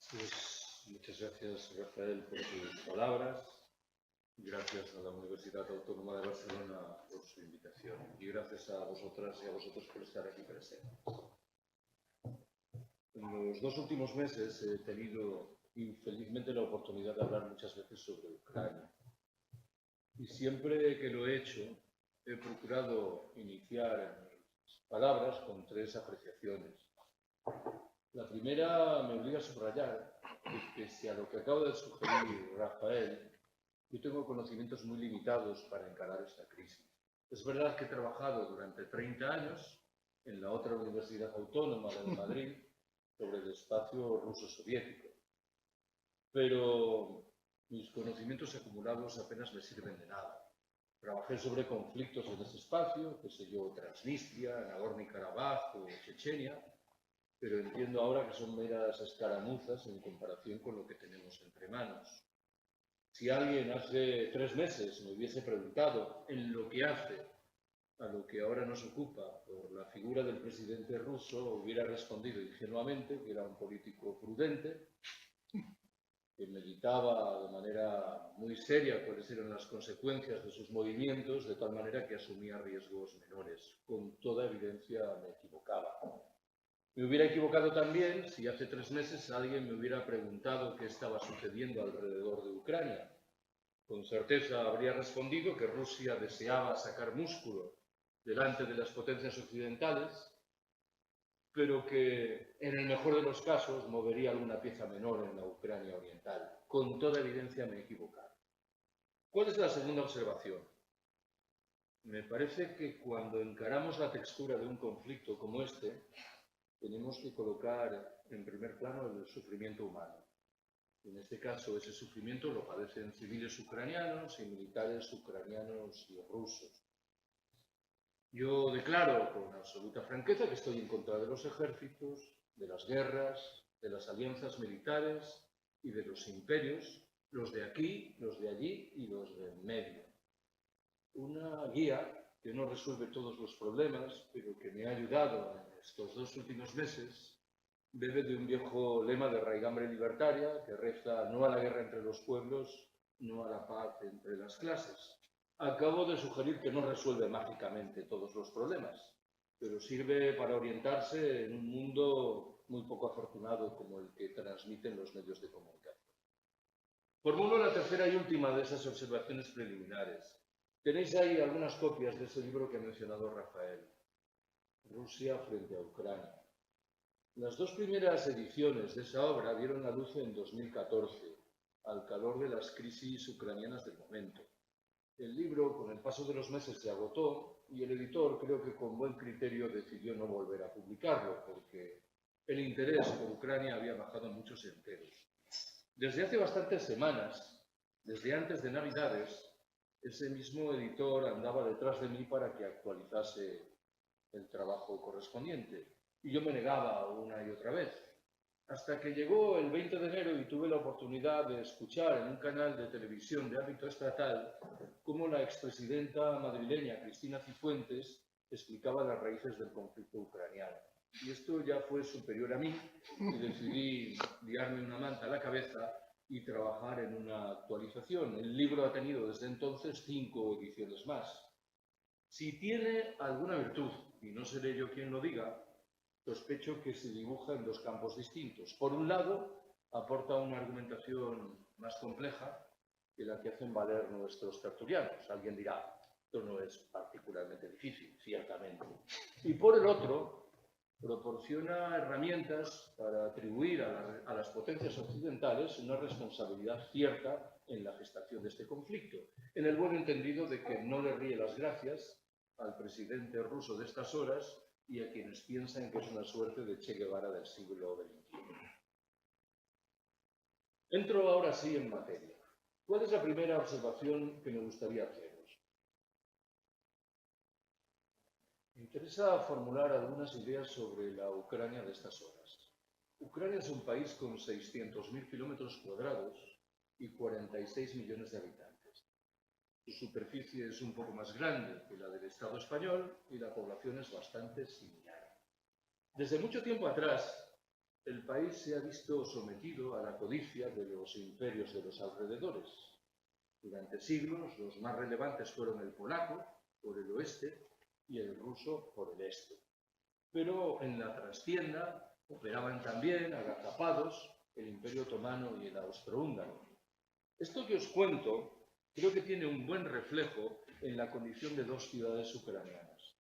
Pues muchas gracias, Rafael, por tus palabras. Gracias a la Universidad Autónoma de Barcelona por su invitación. Y gracias a vosotras y a vosotros por estar aquí presentes. En los 2 últimos meses he tenido, infelizmente, la oportunidad de hablar muchas veces sobre Ucrania. Y siempre que lo he hecho, he procurado iniciar mis palabras con 3 apreciaciones. La primera me obliga a subrayar que, pese a lo que acaba de sugerir Rafael, yo tengo conocimientos muy limitados para encarar esta crisis. Es verdad que he trabajado durante 30 años en la otra Universidad Autónoma de Madrid sobre el espacio ruso-soviético, pero mis conocimientos acumulados apenas me sirven de nada. Trabajé sobre conflictos en ese espacio, qué sé yo, Transnistria, Nagorno-Karabaj o Chechenia, pero entiendo ahora que son meras escaramuzas en comparación con lo que tenemos entre manos. Si alguien hace 3 meses me hubiese preguntado en lo que hace a lo que ahora nos ocupa por la figura del presidente ruso, hubiera respondido ingenuamente que era un político prudente, que meditaba de manera muy seria cuáles eran las consecuencias de sus movimientos, de tal manera que asumía riesgos menores. Con toda evidencia me equivocaba. Me hubiera equivocado también si hace 3 meses alguien me hubiera preguntado qué estaba sucediendo alrededor de Ucrania. Con certeza habría respondido que Rusia deseaba sacar músculo delante de las potencias occidentales, pero que en el mejor de los casos movería alguna pieza menor en la Ucrania oriental. Con toda evidencia me he equivocado. ¿Cuál es la segunda observación? Me parece que cuando encaramos la textura de un conflicto como este, tenemos que colocar en primer plano el sufrimiento humano. En este caso, ese sufrimiento lo padecen civiles ucranianos y militares ucranianos y rusos. Yo declaro con absoluta franqueza que estoy en contra de los ejércitos, de las guerras, de las alianzas militares y de los imperios, los de aquí, los de allí y los de en medio. Una guía que no resuelve todos los problemas, pero que me ha ayudado en estos 2 últimos meses, bebe de un viejo lema de raigambre libertaria que reza no a la guerra entre los pueblos, no a la paz entre las clases. Acabo de sugerir que no resuelve mágicamente todos los problemas, pero sirve para orientarse en un mundo muy poco afortunado como el que transmiten los medios de comunicación. Formulo la tercera y última de esas observaciones preliminares. Tenéis ahí algunas copias de ese libro que ha mencionado Rafael, Rusia frente a Ucrania. Las 2 primeras ediciones de esa obra vieron la luz en 2014, al calor de las crisis ucranianas del momento. El libro, con el paso de los meses, se agotó y el editor, creo que con buen criterio, decidió no volver a publicarlo, porque el interés por Ucrania había bajado muchos enteros. Desde hace bastantes semanas, desde antes de Navidades, ese mismo editor andaba detrás de mí para que actualizase el trabajo correspondiente. Y yo me negaba una y otra vez. Hasta que llegó el 20 de enero y tuve la oportunidad de escuchar en un canal de televisión de ámbito estatal cómo la expresidenta madrileña Cristina Cifuentes explicaba las raíces del conflicto ucraniano. Y esto ya fue superior a mí y decidí liarme una manta a la cabeza y trabajar en una actualización. El libro ha tenido desde entonces 5 ediciones más. Si tiene alguna virtud, y no seré yo quien lo diga, sospecho que se dibuja en 2 campos distintos. Por un lado, aporta una argumentación más compleja que la que hacen valer nuestros tertulianos. Alguien dirá, esto no es particularmente difícil, ciertamente. Y por el otro, proporciona herramientas para atribuir a las potencias occidentales una responsabilidad cierta en la gestación de este conflicto, en el buen entendido de que no le ríe las gracias al presidente ruso de estas horas y a quienes piensan que es una suerte de Che Guevara del siglo XXI. Entro ahora sí en materia. ¿Cuál es la primera observación que me gustaría haceros? Me interesa formular algunas ideas sobre la Ucrania de estas horas. Ucrania es un país con 600.000 kilómetros cuadrados y 46 millones de habitantes. Su superficie es un poco más grande que la del Estado español y la población es bastante similar. Desde mucho tiempo atrás, el país se ha visto sometido a la codicia de los imperios de los alrededores. Durante siglos, los más relevantes fueron el polaco, por el oeste, y el ruso, por el este. Pero en la trastienda operaban también, agazapados, el Imperio Otomano y el Austrohúngaro. Esto que os cuento creo que tiene un buen reflejo en la condición de dos ciudades ucranianas.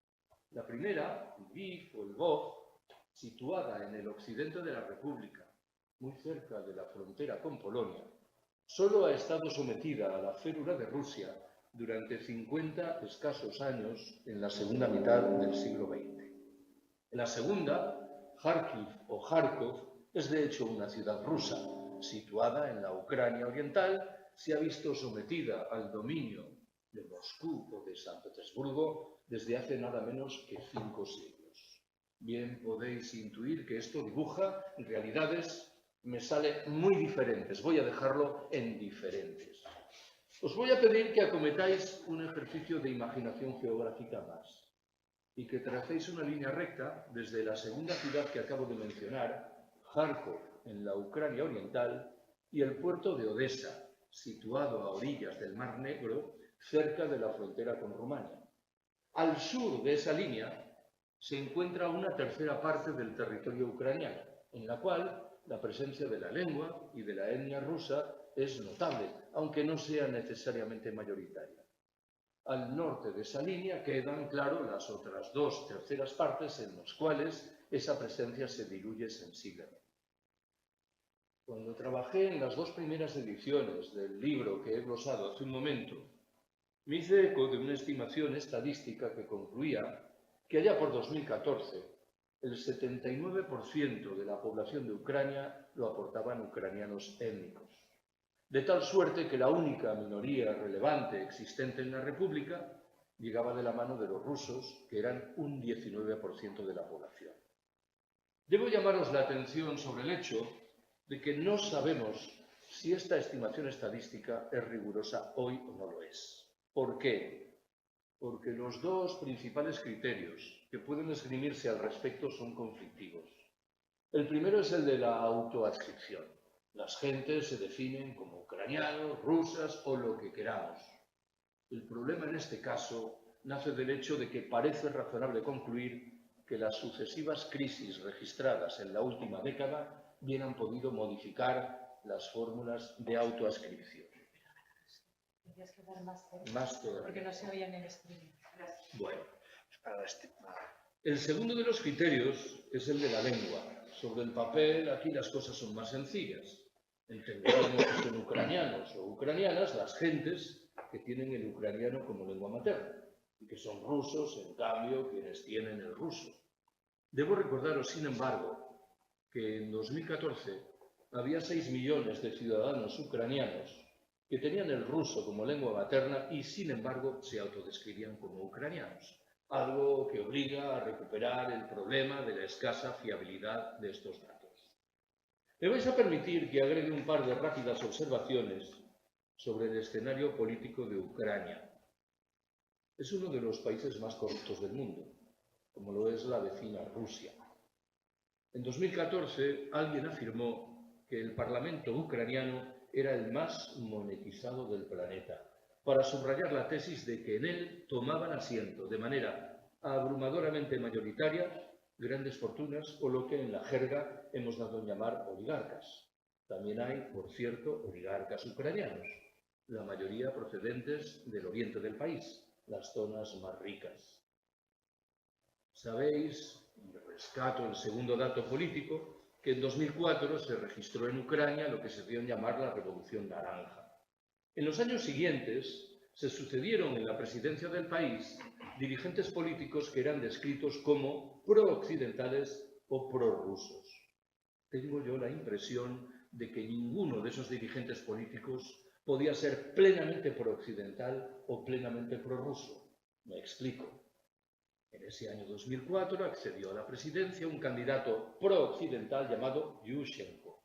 La primera, Lviv o Lvov, situada en el occidente de la República, muy cerca de la frontera con Polonia, solo ha estado sometida a la férula de Rusia durante 50 escasos años en la segunda mitad del siglo XX. La segunda, Kharkiv o Kharkov, es de hecho una ciudad rusa, situada en la Ucrania oriental, se ha visto sometida al dominio de Moscú o de San Petersburgo desde hace nada menos que 5 siglos. Bien podéis intuir que esto dibuja realidades, me sale muy diferentes, voy a dejarlo en diferentes. Os voy a pedir que acometáis un ejercicio de imaginación geográfica más y que tracéis una línea recta desde la segunda ciudad que acabo de mencionar, Kharkov, en la Ucrania oriental, y el puerto de Odessa, situado a orillas del Mar Negro, cerca de la frontera con Rumania. Al sur de esa línea se encuentra una tercera parte del territorio ucraniano, en la cual la presencia de la lengua y de la etnia rusa es notable, aunque no sea necesariamente mayoritaria. Al norte de esa línea quedan, claro, las otras dos terceras partes en las cuales esa presencia se diluye sensiblemente. Cuando trabajé en las dos primeras ediciones del libro que he glosado hace un momento, me hice eco de una estimación estadística que concluía que allá por 2014 el 79% de la población de Ucrania lo aportaban ucranianos étnicos. De tal suerte que la única minoría relevante existente en la República llegaba de la mano de los rusos, que eran un 19% de la población. Debo llamaros la atención sobre el hecho de que no sabemos si esta estimación estadística es rigurosa hoy o no lo es. ¿Por qué? Porque los dos principales criterios que pueden esgrimirse al respecto son conflictivos. El primero es el de la autoadscripción. Las gentes se definen como ucranianos, rusas o lo que queramos. El problema en este caso nace del hecho de que parece razonable concluir que las sucesivas crisis registradas en la última década bien han podido modificar las fórmulas de autoadscripción. Tendrías que dar más cerca, Más todavía. porque no se oía en el streaming. Bueno, el segundo de los criterios es el de la lengua. Sobre el papel, aquí las cosas son más sencillas. Entenderemos que son ucranianos o ucranianas las gentes que tienen el ucraniano como lengua materna y que son rusos, en cambio, quienes tienen el ruso. Debo recordaros, sin embargo, que en 2014 había 6 millones de ciudadanos ucranianos que tenían el ruso como lengua materna y, sin embargo, se autodescribían como ucranianos, algo que obliga a recuperar el problema de la escasa fiabilidad de estos datos. Me vais a permitir que agregue un par de rápidas observaciones sobre el escenario político de Ucrania. Es uno de los países más corruptos del mundo, como lo es la vecina Rusia. En 2014, alguien afirmó que el Parlamento ucraniano era el más monetizado del planeta, para subrayar la tesis de que en él tomaban asiento de manera abrumadoramente mayoritaria grandes fortunas o lo que en la jerga hemos dado en llamar oligarcas. También hay, por cierto, oligarcas ucranianos, la mayoría procedentes del oriente del país, las zonas más ricas. Sabéis, y rescato el segundo dato político, que en 2004 se registró en Ucrania lo que se dio en llamar la Revolución Naranja. En los años siguientes se sucedieron en la presidencia del país dirigentes políticos que eran descritos como pro-occidentales o prorrusos. Tengo yo la impresión de que ninguno de esos dirigentes políticos podía ser plenamente pro-occidental o plenamente prorruso. Me explico. En ese año 2004 accedió a la presidencia un candidato pro-occidental llamado Yushchenko.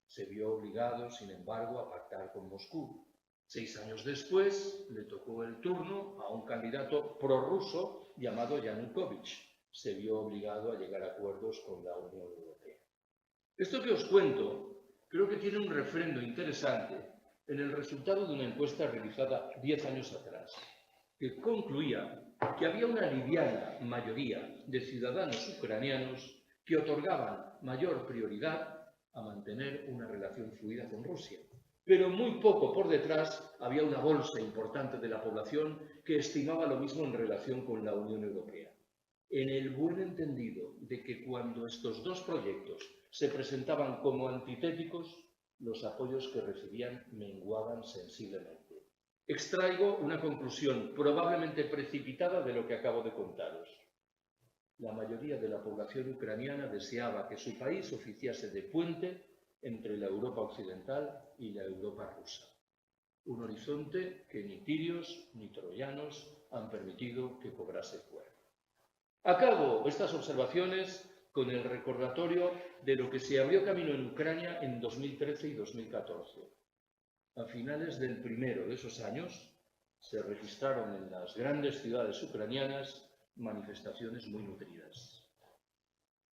Se vio obligado, sin embargo, a pactar con Moscú. 6 años después le tocó el turno a un candidato prorruso llamado Yanukovych. Se vio obligado a llegar a acuerdos con la Unión Europea. Esto que os cuento creo que tiene un refrendo interesante en el resultado de una encuesta realizada 10 años atrás, que concluía que había una liviana mayoría de ciudadanos ucranianos que otorgaban mayor prioridad a mantener una relación fluida con Rusia. Pero muy poco por detrás había una bolsa importante de la población que estimaba lo mismo en relación con la Unión Europea. En el buen entendido de que cuando estos dos proyectos se presentaban como antitéticos, los apoyos que recibían menguaban sensiblemente. Extraigo una conclusión probablemente precipitada de lo que acabo de contaros. La mayoría de la población ucraniana deseaba que su país oficiase de puente entre la Europa occidental y la Europa rusa. Un horizonte que ni tirios ni troyanos han permitido que cobrase fuerza. Acabo estas observaciones con el recordatorio de lo que se abrió camino en Ucrania en 2013 y 2014. A finales del primero de esos años se registraron en las grandes ciudades ucranianas manifestaciones muy nutridas.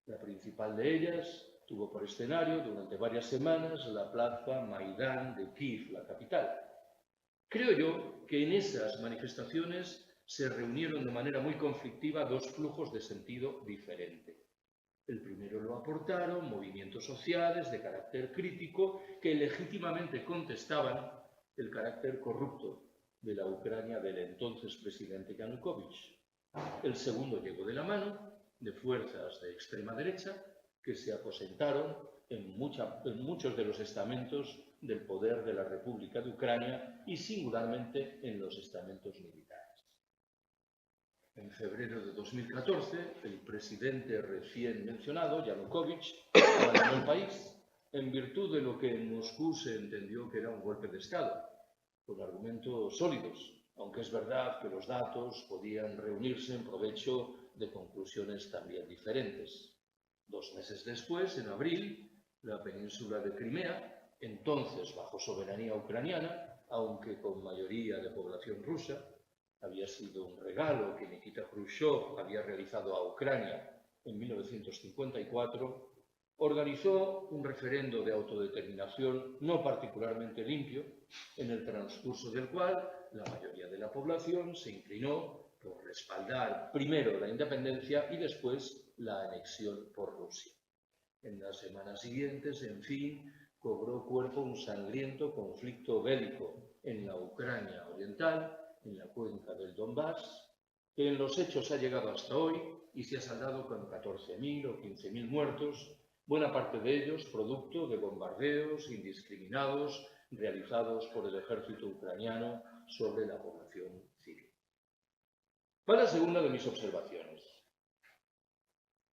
La principal de ellas tuvo por escenario durante varias semanas la plaza Maidán de Kiev, la capital. Creo yo que en esas manifestaciones se reunieron de manera muy conflictiva dos flujos de sentido diferente. El primero lo aportaron movimientos sociales de carácter crítico que legítimamente contestaban el carácter corrupto de la Ucrania del entonces presidente Yanukovych. El segundo llegó de la mano de fuerzas de extrema derecha que se aposentaron en muchos de los estamentos del poder de la República de Ucrania y singularmente en los estamentos militares. En febrero de 2014, el presidente recién mencionado, Yanukovych, abandonó el país en virtud de lo que en Moscú se entendió que era un golpe de Estado, con argumentos sólidos, aunque es verdad que los datos podían reunirse en provecho de conclusiones también diferentes. 2 meses después, en abril, la península de Crimea, entonces bajo soberanía ucraniana, aunque con mayoría de población rusa, había sido un regalo que Nikita Khrushchev había realizado a Ucrania en 1954, organizó un referendo de autodeterminación no particularmente limpio, en el transcurso del cual la mayoría de la población se inclinó por respaldar primero la independencia y después la anexión por Rusia. En las semanas siguientes, en fin, cobró cuerpo un sangriento conflicto bélico en la Ucrania oriental, en la cuenca del Donbass, que en los hechos ha llegado hasta hoy y se ha saldado con 14.000 o 15.000 muertos, buena parte de ellos producto de bombardeos indiscriminados realizados por el ejército ucraniano sobre la población civil. Va la segunda de mis observaciones.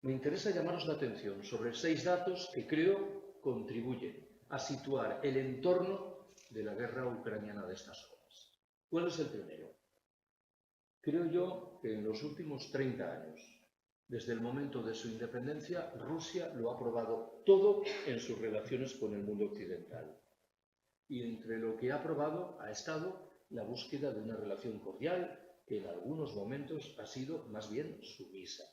Me interesa llamaros la atención sobre 6 datos que creo contribuyen a situar el entorno de la guerra ucraniana de estas horas. ¿Cuál es el primero? Creo yo que en los últimos 30 años, desde el momento de su independencia, Rusia lo ha probado todo en sus relaciones con el mundo occidental. Y entre lo que ha probado ha estado la búsqueda de una relación cordial que en algunos momentos ha sido más bien sumisa.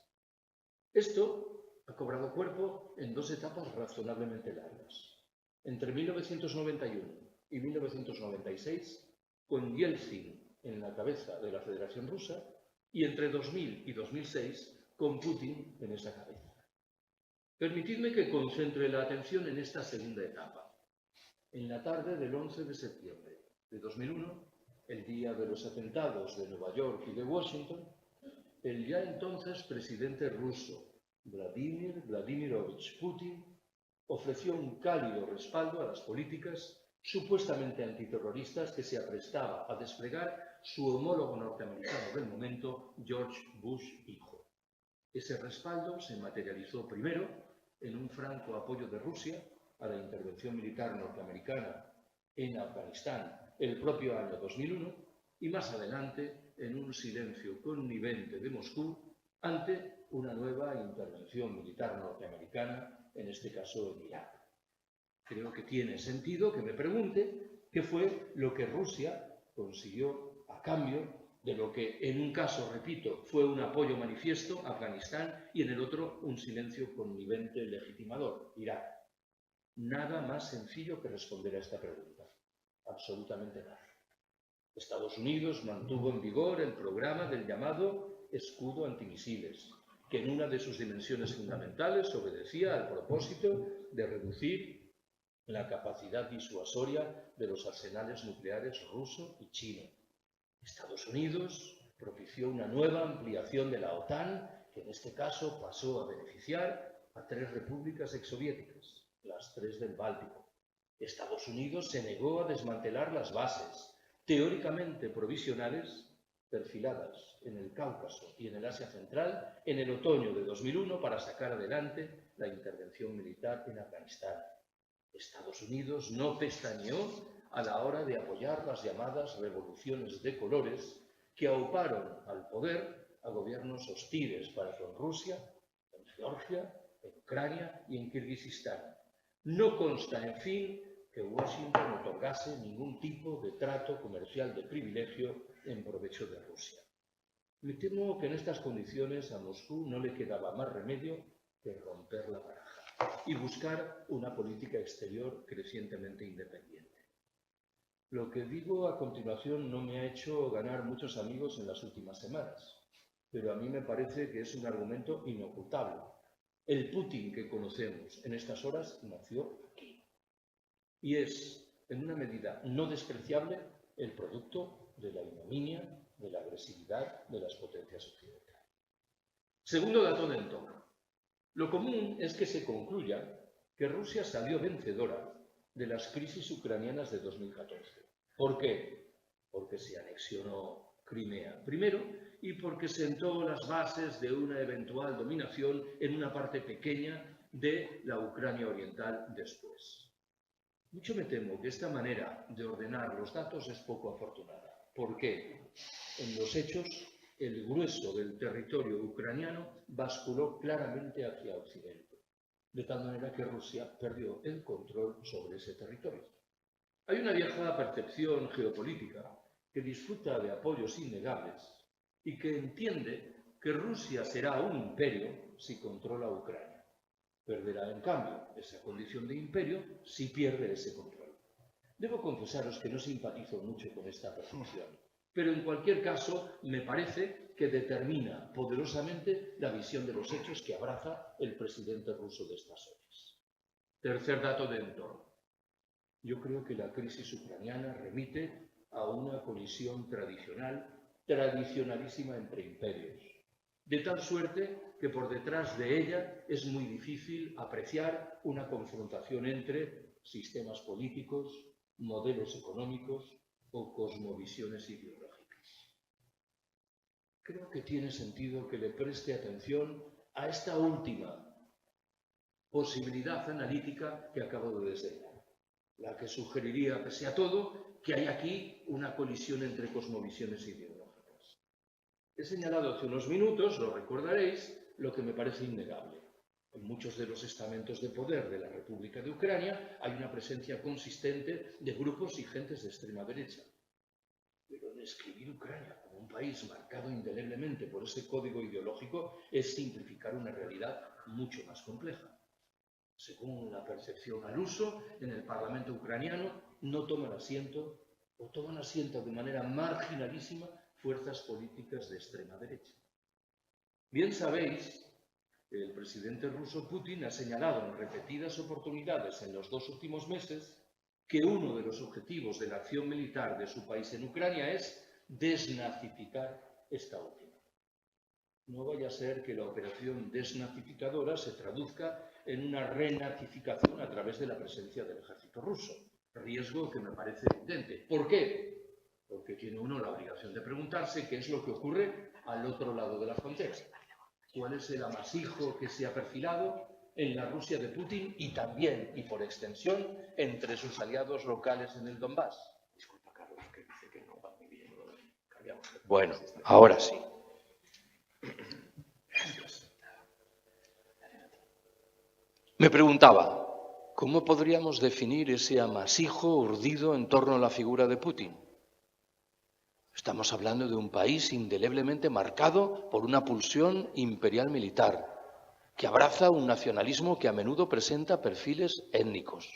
Esto ha cobrado cuerpo en 2 etapas razonablemente largas. Entre 1991 y 1996, con Yeltsin en la cabeza de la Federación Rusa, y entre 2000 y 2006, con Putin en esa cabeza. Permitidme que concentre la atención en esta segunda etapa. En la tarde del 11 de septiembre de 2001, el día de los atentados de Nueva York y de Washington, el ya entonces presidente ruso, Vladimir Vladimirovich Putin, ofreció un cálido respaldo a las políticas supuestamente antiterroristas que se aprestaba a desplegar su homólogo norteamericano del momento, George Bush hijo. Ese respaldo se materializó primero en un franco apoyo de Rusia a la intervención militar norteamericana en Afganistán el propio año 2001 y más adelante en un silencio connivente de Moscú ante una nueva intervención militar norteamericana, en este caso en Irak. Creo que tiene sentido que me pregunte qué fue lo que Rusia consiguió a cambio de lo que en un caso, repito, fue un apoyo manifiesto a Afganistán y en el otro un silencio connivente legitimador, Irak. Nada más sencillo que responder a esta pregunta. Absolutamente nada. Estados Unidos mantuvo en vigor el programa del llamado escudo antimisiles, que en una de sus dimensiones fundamentales obedecía al propósito de reducir la capacidad disuasoria de los arsenales nucleares ruso y chino. Estados Unidos propició una nueva ampliación de la OTAN, que en este caso pasó a beneficiar a 3 repúblicas exsoviéticas, las 3 del Báltico. Estados Unidos se negó a desmantelar las bases, teóricamente provisionales, perfiladas en el Cáucaso y en el Asia Central en el otoño de 2001 para sacar adelante la intervención militar en Afganistán. Estados Unidos no pestañeó a la hora de apoyar las llamadas revoluciones de colores que auparon al poder a gobiernos hostiles para con Rusia, en Georgia, en Ucrania y en Kirguistán. No consta, en fin, que Washington otorgase ningún tipo de trato comercial de privilegio en provecho de Rusia. Me temo que en estas condiciones a Moscú no le quedaba más remedio que romper la baraja y buscar una política exterior crecientemente independiente. Lo que digo a continuación no me ha hecho ganar muchos amigos en las últimas semanas, pero a mí me parece que es un argumento inocultable. El Putin que conocemos en estas horas nació aquí y es, en una medida no despreciable, el producto de la ignominia, de la agresividad de las potencias occidentales. Segundo dato de entorno. Lo común es que se concluya que Rusia salió vencedora de las crisis ucranianas de 2014. ¿Por qué? Porque se anexionó Crimea primero y porque sentó las bases de una eventual dominación en una parte pequeña de la Ucrania oriental después. Mucho me temo que esta manera de ordenar los datos es poco afortunada. ¿Por qué? En los hechos, el grueso del territorio ucraniano basculó claramente hacia Occidente, de tal manera que Rusia perdió el control sobre ese territorio. Hay una vieja percepción geopolítica que disfruta de apoyos innegables y que entiende que Rusia será un imperio si controla Ucrania. Perderá, en cambio, esa condición de imperio si pierde ese control. Debo confesaros que no simpatizo mucho con esta percepción, pero en cualquier caso me parece que determina poderosamente la visión de los hechos que abraza el presidente ruso de estas horas. Tercer dato de entorno. Yo creo que la crisis ucraniana remite a una colisión tradicionalísima entre imperios, de tal suerte que por detrás de ella es muy difícil apreciar una confrontación entre sistemas políticos, modelos económicos o cosmovisiones ideológicas. Creo que tiene sentido que le preste atención a esta última posibilidad analítica que acabo de desdeñar, la que sugeriría, pese a todo, que hay aquí una colisión entre cosmovisiones ideológicas. He señalado hace unos minutos, lo recordaréis, lo que me parece innegable. En muchos de los estamentos de poder de la República de Ucrania hay una presencia consistente de grupos y gentes de extrema derecha. Pero describir Ucrania como un país marcado indeleblemente por ese código ideológico es simplificar una realidad mucho más compleja. Según la percepción al uso, en el Parlamento ucraniano no toman asiento o toman asiento de manera marginalísima fuerzas políticas de extrema derecha. Bien sabéis que el presidente ruso Putin ha señalado en repetidas oportunidades en los 2 últimos meses que uno de los objetivos de la acción militar de su país en Ucrania es desnazificar esta última. No vaya a ser que la operación desnazificadora se traduzca en una renazificación a través de la presencia del ejército ruso, riesgo que me parece evidente. ¿Por qué? Porque tiene uno la obligación de preguntarse qué es lo que ocurre al otro lado de la frontera. ¿Cuál es el amasijo que se ha perfilado en la Rusia de Putin y también, y por extensión, entre sus aliados locales en el Donbass? Disculpa, Carlos, que dice que no va muy bien. Bueno, ahora sí. Me preguntaba, ¿cómo podríamos definir ese amasijo urdido en torno a la figura de Putin? Estamos hablando de un país indeleblemente marcado por una pulsión imperial militar, que abraza un nacionalismo que a menudo presenta perfiles étnicos,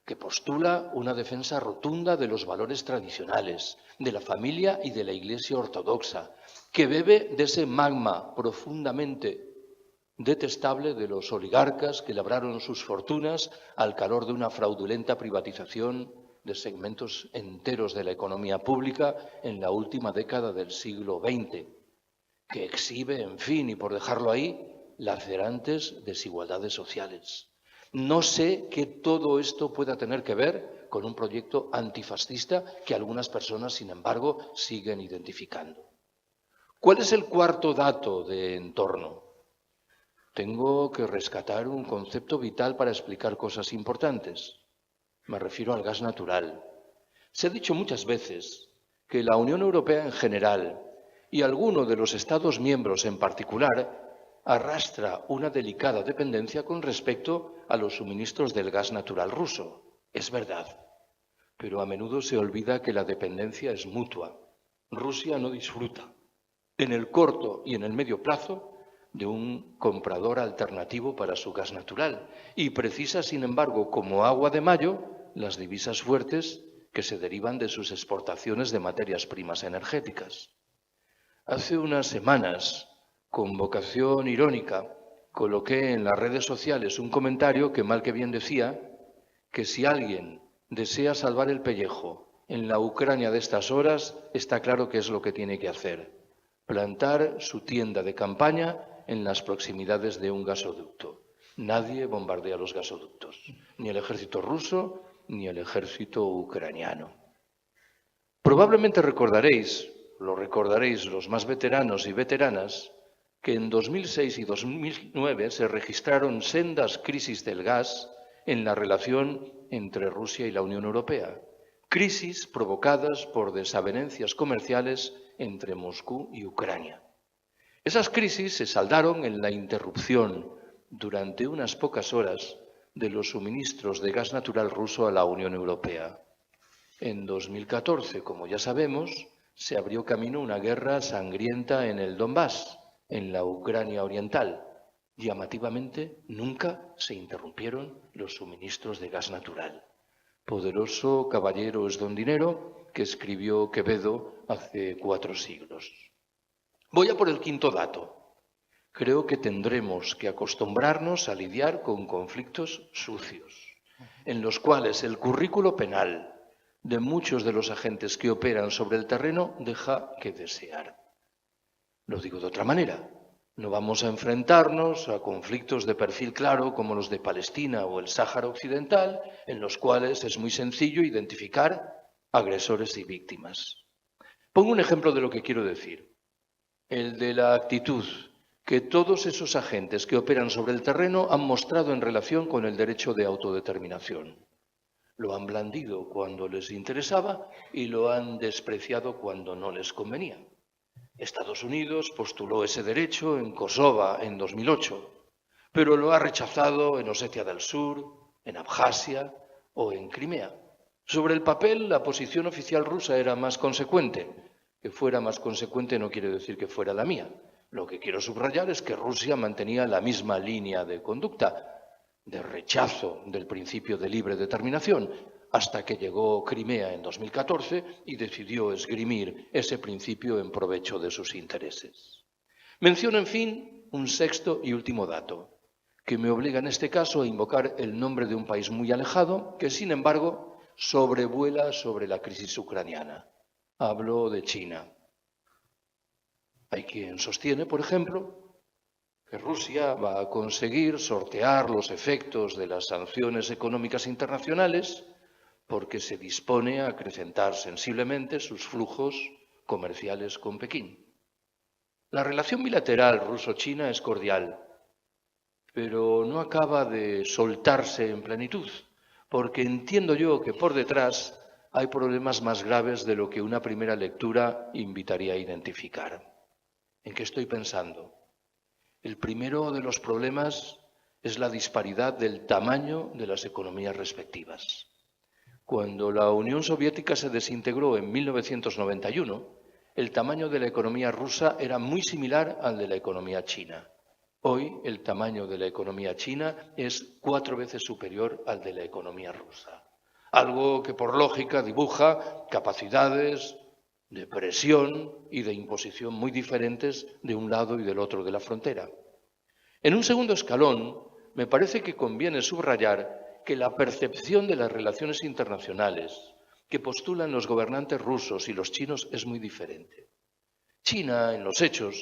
que postula una defensa rotunda de los valores tradicionales, de la familia y de la Iglesia ortodoxa, que bebe de ese magma profundamente detestable de los oligarcas que labraron sus fortunas al calor de una fraudulenta privatización de segmentos enteros de la economía pública en la última década del siglo XX, que exhibe, en fin, y por dejarlo ahí, lacerantes desigualdades sociales. No sé qué todo esto pueda tener que ver con un proyecto antifascista que algunas personas, sin embargo, siguen identificando. ¿Cuál es el cuarto dato de entorno? Tengo que rescatar un concepto vital para explicar cosas importantes. Me refiero al gas natural. Se ha dicho muchas veces que la Unión Europea en general y alguno de los Estados miembros en particular arrastra una delicada dependencia con respecto a los suministros del gas natural ruso. Es verdad, pero a menudo se olvida que la dependencia es mutua. Rusia no disfruta, en el corto y en el medio plazo, de un comprador alternativo para su gas natural y precisa, sin embargo, como agua de mayo, las divisas fuertes que se derivan de sus exportaciones de materias primas energéticas. Hace unas semanas, con vocación irónica, coloqué en las redes sociales un comentario que mal que bien decía que si alguien desea salvar el pellejo en la Ucrania de estas horas, está claro qué es lo que tiene que hacer: plantar su tienda de campaña en las proximidades de un gasoducto. Nadie bombardea los gasoductos, ni el ejército ruso ni el ejército ucraniano. Probablemente recordaréis los más veteranos y veteranas, que en 2006 y 2009 se registraron sendas crisis del gas en la relación entre Rusia y la Unión Europea. Crisis provocadas por desavenencias comerciales entre Moscú y Ucrania. Esas crisis se saldaron en la interrupción durante unas pocas horas de los suministros de gas natural ruso a la Unión Europea. En 2014, como ya sabemos, se abrió camino una guerra sangrienta en el Donbass, en la Ucrania oriental. Llamativamente, nunca se interrumpieron los suministros de gas natural. Poderoso caballero es don dinero, que escribió Quevedo hace 4 siglos. Voy a por el quinto dato. Creo que tendremos que acostumbrarnos a lidiar con conflictos sucios, en los cuales el currículo penal de muchos de los agentes que operan sobre el terreno deja que desear. Lo digo de otra manera. No vamos a enfrentarnos a conflictos de perfil claro como los de Palestina o el Sáhara Occidental, en los cuales es muy sencillo identificar agresores y víctimas. Pongo un ejemplo de lo que quiero decir. El de la actitud que todos esos agentes que operan sobre el terreno han mostrado en relación con el derecho de autodeterminación. Lo han blandido cuando les interesaba y lo han despreciado cuando no les convenía. Estados Unidos postuló ese derecho en Kosovo en 2008, pero lo ha rechazado en Osetia del Sur, en Abjasia o en Crimea. Sobre el papel, la posición oficial rusa era más consecuente. Que fuera más consecuente no quiere decir que fuera la mía. Lo que quiero subrayar es que Rusia mantenía la misma línea de conducta, de rechazo del principio de libre determinación, hasta que llegó Crimea en 2014 y decidió esgrimir ese principio en provecho de sus intereses. Menciono, en fin, un sexto y último dato, que me obliga en este caso a invocar el nombre de un país muy alejado, que sin embargo sobrevuela sobre la crisis ucraniana. Hablo de China. Hay quien sostiene, por ejemplo, que Rusia va a conseguir sortear los efectos de las sanciones económicas internacionales porque se dispone a acrecentar sensiblemente sus flujos comerciales con Pekín. La relación bilateral ruso-china es cordial, pero no acaba de soltarse en plenitud, porque entiendo yo que por detrás hay problemas más graves de lo que una primera lectura invitaría a identificar. ¿En qué estoy pensando? El primero de los problemas es la disparidad del tamaño de las economías respectivas. Cuando la Unión Soviética se desintegró en 1991, el tamaño de la economía rusa era muy similar al de la economía china. Hoy el tamaño de la economía china es 4 veces superior al de la economía rusa. Algo que por lógica dibuja capacidades de presión y de imposición muy diferentes de un lado y del otro de la frontera. En un segundo escalón, me parece que conviene subrayar que la percepción de las relaciones internacionales que postulan los gobernantes rusos y los chinos es muy diferente. China, en los hechos,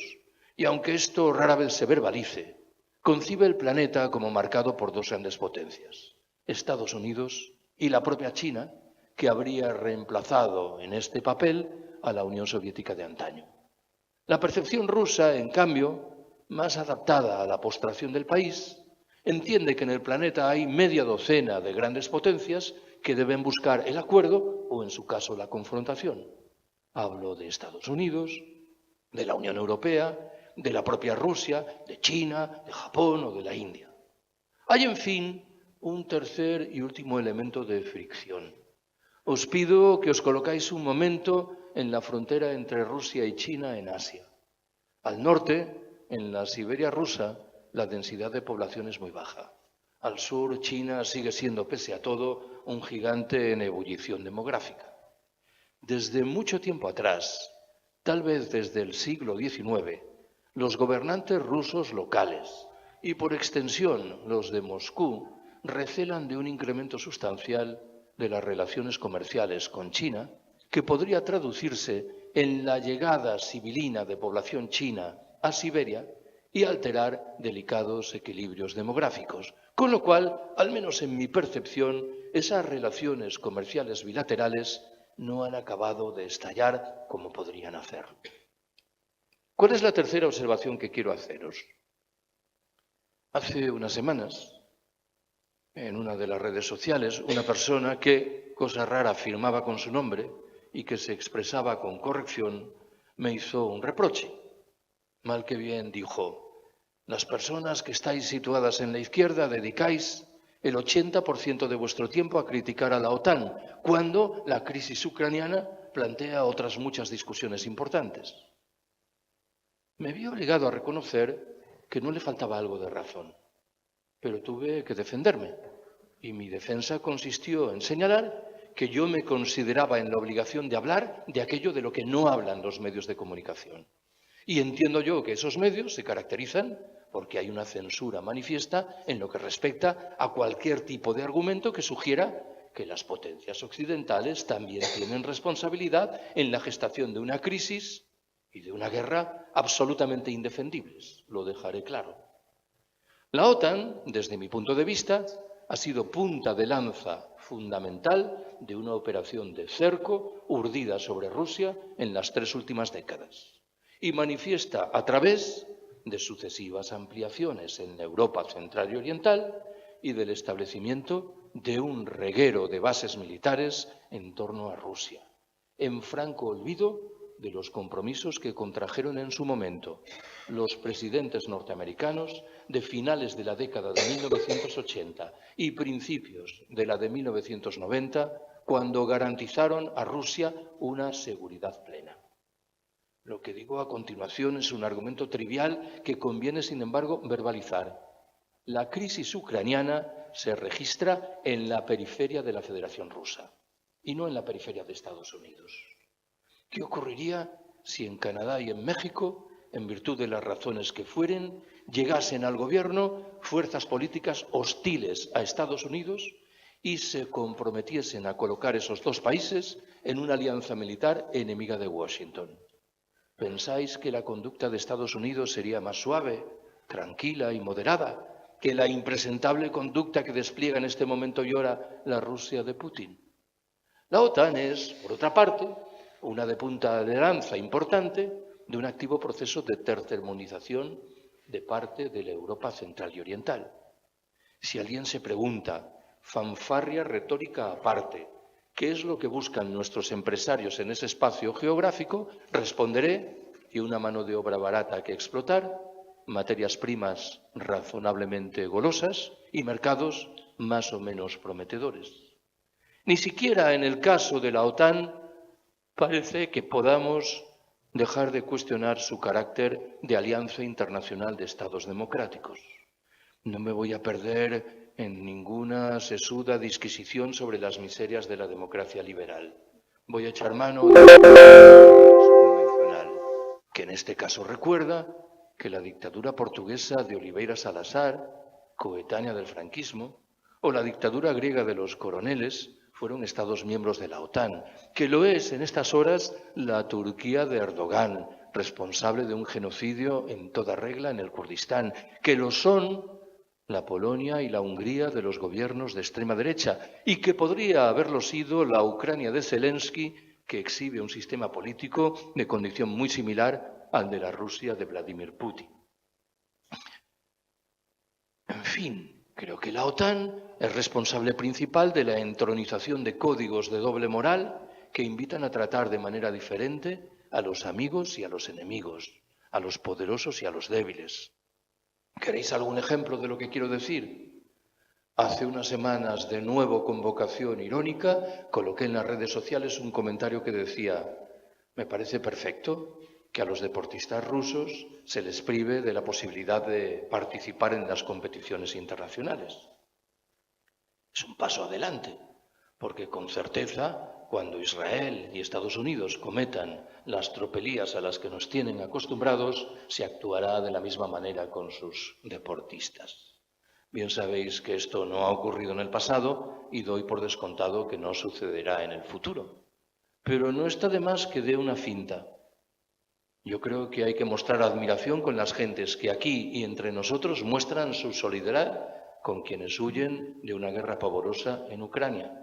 y aunque esto rara vez se verbalice, concibe el planeta como marcado por 2 grandes potencias, Estados Unidos y la propia China, que habría reemplazado en este papel a la Unión Soviética de antaño. La percepción rusa, en cambio, más adaptada a la postración del país, entiende que en el planeta hay media docena de grandes potencias que deben buscar el acuerdo o, en su caso, la confrontación. Hablo de Estados Unidos, de la Unión Europea, de la propia Rusia, de China, de Japón o de la India. Hay, en fin, un tercer y último elemento de fricción. Os pido que os colocáis un momento en la frontera entre Rusia y China en Asia. Al norte, en la Siberia rusa, la densidad de población es muy baja. Al sur, China sigue siendo, pese a todo, un gigante en ebullición demográfica. Desde mucho tiempo atrás, tal vez desde el siglo XIX, los gobernantes rusos locales y, por extensión, los de Moscú, recelan de un incremento sustancial de las relaciones comerciales con China, que podría traducirse en la llegada sibilina de población china a Siberia y alterar delicados equilibrios demográficos. Con lo cual, al menos en mi percepción, esas relaciones comerciales bilaterales no han acabado de estallar como podrían hacerlo. ¿Cuál es la tercera observación que quiero haceros? Hace unas semanas, en una de las redes sociales, una persona que, cosa rara, firmaba con su nombre y que se expresaba con corrección, me hizo un reproche. Mal que bien dijo: las personas que estáis situadas en la izquierda dedicáis el 80% de vuestro tiempo a criticar a la OTAN, cuando la crisis ucraniana plantea otras muchas discusiones importantes. Me vi obligado a reconocer que no le faltaba algo de razón, pero tuve que defenderme, y mi defensa consistió en señalar que yo me consideraba en la obligación de hablar de aquello de lo que no hablan los medios de comunicación. Y entiendo yo que esos medios se caracterizan porque hay una censura manifiesta en lo que respecta a cualquier tipo de argumento que sugiera que las potencias occidentales también tienen responsabilidad en la gestación de una crisis y de una guerra absolutamente indefendibles. Lo dejaré claro. La OTAN, desde mi punto de vista, ha sido punta de lanza fundamental de una operación de cerco urdida sobre Rusia en las 3 últimas décadas y manifiesta a través de sucesivas ampliaciones en Europa central y oriental y del establecimiento de un reguero de bases militares en torno a Rusia, en franco olvido de los compromisos que contrajeron en su momento los presidentes norteamericanos de finales de la década de 1980 y principios de la de 1990, cuando garantizaron a Rusia una seguridad plena. Lo que digo a continuación es un argumento trivial que conviene, sin embargo, verbalizar. La crisis ucraniana se registra en la periferia de la Federación Rusa y no en la periferia de Estados Unidos. ¿Qué ocurriría si en Canadá y en México, en virtud de las razones que fueren, llegasen al gobierno fuerzas políticas hostiles a Estados Unidos y se comprometiesen a colocar esos 2 países en una alianza militar enemiga de Washington? ¿Pensáis que la conducta de Estados Unidos sería más suave, tranquila y moderada que la impresentable conducta que despliega en este momento y hora la Rusia de Putin? La OTAN es, por otra parte, una de punta de lanza importante de un activo proceso de tercermonización de parte de la Europa central y oriental. Si alguien se pregunta, fanfarria retórica aparte, ¿qué es lo que buscan nuestros empresarios en ese espacio geográfico? Responderé que una mano de obra barata que explotar, materias primas razonablemente golosas y mercados más o menos prometedores. Ni siquiera en el caso de la OTAN parece que podamos dejar de cuestionar su carácter de alianza internacional de Estados democráticos. No me voy a perder en ninguna sesuda disquisición sobre las miserias de la democracia liberal. Voy a echar mano de la convencional, que en este caso recuerda que la dictadura portuguesa de Oliveira Salazar, coetánea del franquismo, o la dictadura griega de los coroneles fueron Estados miembros de la OTAN, que lo es en estas horas la Turquía de Erdogan, responsable de un genocidio en toda regla en el Kurdistán, que lo son la Polonia y la Hungría de los gobiernos de extrema derecha, y que podría haberlo sido la Ucrania de Zelensky, que exhibe un sistema político de condición muy similar al de la Rusia de Vladimir Putin. En fin, creo que la OTAN es responsable principal de la entronización de códigos de doble moral que invitan a tratar de manera diferente a los amigos y a los enemigos, a los poderosos y a los débiles. ¿Queréis algún ejemplo de lo que quiero decir? Hace unas semanas, de nuevo con vocación irónica, coloqué en las redes sociales un comentario que decía: me parece perfecto que a los deportistas rusos se les prive de la posibilidad de participar en las competiciones internacionales. Es un paso adelante, porque con certeza, cuando Israel y Estados Unidos cometan las tropelías a las que nos tienen acostumbrados, se actuará de la misma manera con sus deportistas. Bien sabéis que esto no ha ocurrido en el pasado y doy por descontado que no sucederá en el futuro. Pero no está de más que dé una finta. Yo creo que hay que mostrar admiración con las gentes que aquí y entre nosotros muestran su solidaridad con quienes huyen de una guerra pavorosa en Ucrania.